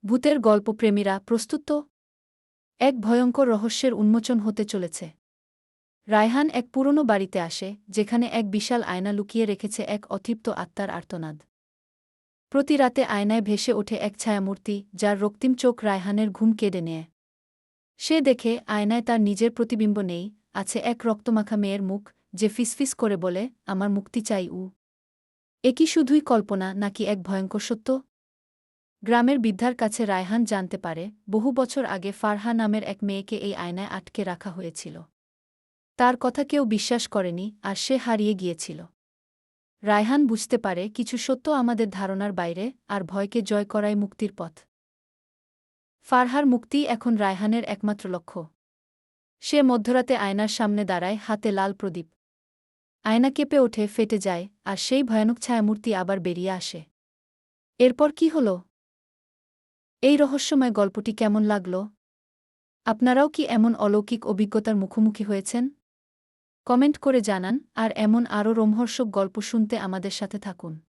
ভূতের গল্পপ্রেমীরা প্রস্তুত তো? এক ভয়ঙ্কর রহস্যের উন্মোচন হতে চলেছে। রায়হান এক পুরনো বাড়িতে আসে, যেখানে এক বিশাল আয়না লুকিয়ে রেখেছে এক অতৃপ্ত আত্মার আর্তনাদ। প্রতি রাতে আয়নায় ভেসে ওঠে এক ছায়ামূর্তি, যার রক্তিম চোখ রায়হানের ঘুম কেড়ে নেয়। সে দেখে আয়নায় তার নিজের প্রতিবিম্ব নেই, আছে এক রক্তমাখা মেয়ের মুখ, যে ফিসফিস করে বলে, আমার মুক্তি চাই। এ কি শুধুই কল্পনা, নাকি এক ভয়ঙ্কর সত্য? গ্রামের বৃদ্ধার কাছে রায়হান জানতে পারে, বহু বছর আগে ফারহা নামের এক মেয়েকে এই আয়নায় আটকে রাখা হয়েছিল। তার কথা কেউ বিশ্বাস করেনি, আর সে হারিয়ে গিয়েছিল। রায়হান বুঝতে পারে, কিছু সত্য আমাদের ধারণার বাইরে, আর ভয়কে জয় করাই মুক্তির পথ। ফারহার মুক্তি এখন রায়হানের একমাত্র লক্ষ্য। সে মধ্যরাতে আয়নার সামনে দাঁড়ায়, হাতে লাল প্রদীপ। আয়না কেঁপে ওঠে, ফেটে যায়, আর সেই ভয়ানক ছায়ামূর্তি আবার বেরিয়ে আসে। এরপর কি হল? এই রহস্যময় গল্পটি কেমন লাগল? আপনারাও কি এমন অলৌকিক অভিজ্ঞতার মুখোমুখি হয়েছেন? কমেন্ট করে জানান, আর এমন আরও রোমহর্ষক গল্প শুনতে আমাদের সাথে থাকুন।